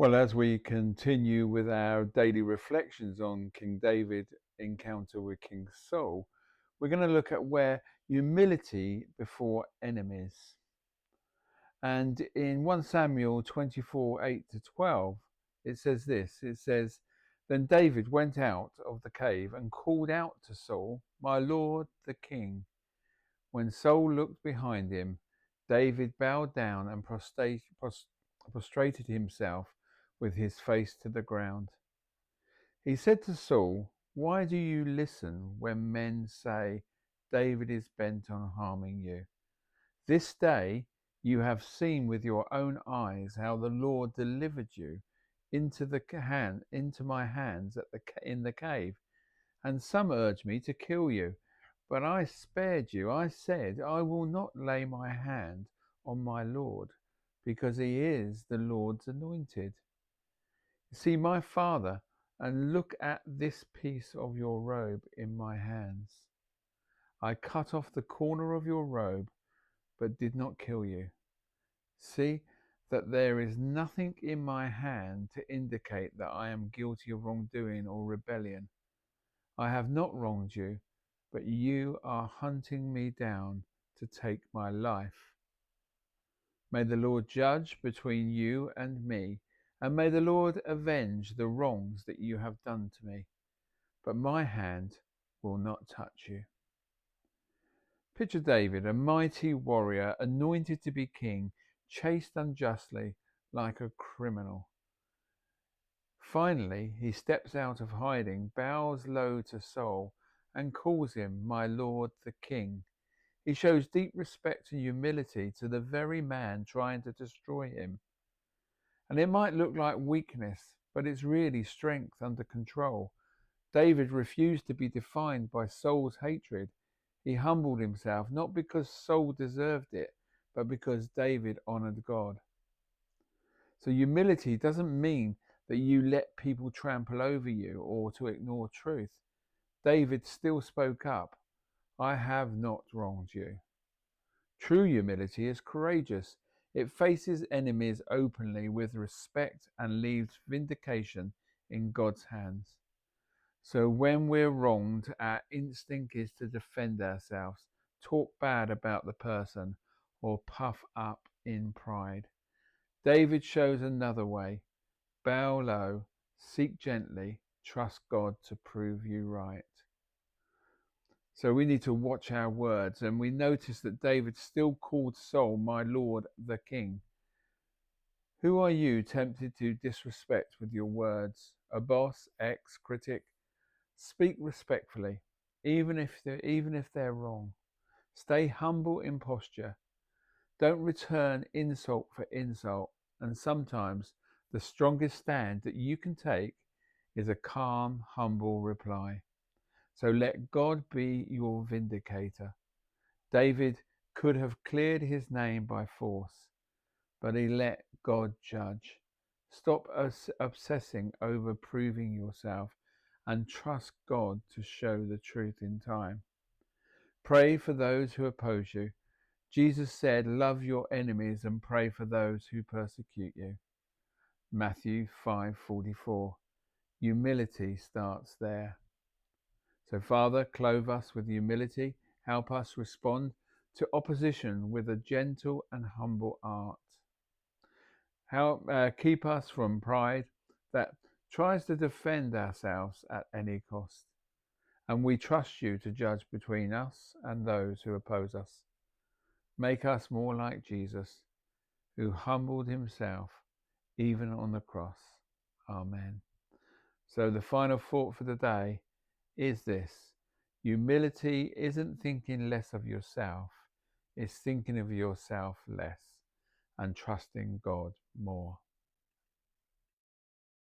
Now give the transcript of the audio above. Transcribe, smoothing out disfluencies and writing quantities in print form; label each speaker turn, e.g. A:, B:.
A: Well, as we continue with our daily reflections on King David's encounter with King Saul, we're going to look at where humility before enemies. And in 1 Samuel 24 8 to 12, it says this it says, Then David went out of the cave and called out to Saul, My lord the king. When Saul looked behind him, David bowed down and prostrated himself with his face to the ground. He said to Saul, Why do you listen when men say David is bent on harming you? This day you have seen with your own eyes how the Lord delivered you into my hands in the cave, and some urged me to kill you. But I spared you. I said, I will not lay my hand on my Lord, because he is the Lord's anointed. See my father, and look at this piece of your robe in my hands. I cut off the corner of your robe, but did not kill you. See that there is nothing in my hand to indicate that I am guilty of wrongdoing or rebellion. I have not wronged you, but you are hunting me down to take my life. May the Lord judge between you and me, and may the Lord avenge the wrongs that you have done to me. But my hand will not touch you. Picture David, a mighty warrior, anointed to be king, chased unjustly like a criminal. Finally, he steps out of hiding, bows low to Saul, and calls him, My lord the king. He shows deep respect and humility to the very man trying to destroy him. And it might look like weakness, but it's really strength under control. David refused to be defined by Saul's hatred. He humbled himself, not because Saul deserved it, but because David honored God. So humility doesn't mean that you let people trample over you or to ignore truth. David still spoke up, I have not wronged you. True humility is courageous. It faces enemies openly with respect and leaves vindication in God's hands. So when we're wronged, our instinct is to defend ourselves, talk bad about the person, or puff up in pride. David shows another way. Bow low, seek gently, trust God to prove you right. So we need to watch our words, and we notice that David still called Saul, my lord, the king. Who are you tempted to disrespect with your words? A boss, ex, critic? Speak respectfully, even if they're wrong. Stay humble in posture. Don't return insult for insult. And sometimes the strongest stand that you can take is a calm, humble reply. So let God be your vindicator. David could have cleared his name by force, but he let God judge. Stop obsessing over proving yourself and trust God to show the truth in time. Pray for those who oppose you. Jesus said, Love your enemies and pray for those who persecute you. Matthew 5:44. Humility starts there. So, Father, clothe us with humility. Help us respond to opposition with a gentle and humble art. Help keep us from pride that tries to defend ourselves at any cost. And we trust you to judge between us and those who oppose us. Make us more like Jesus, who humbled himself even on the cross. Amen. So the final thought for the day is this. Humility isn't thinking less of yourself, it's thinking of yourself less and trusting God more.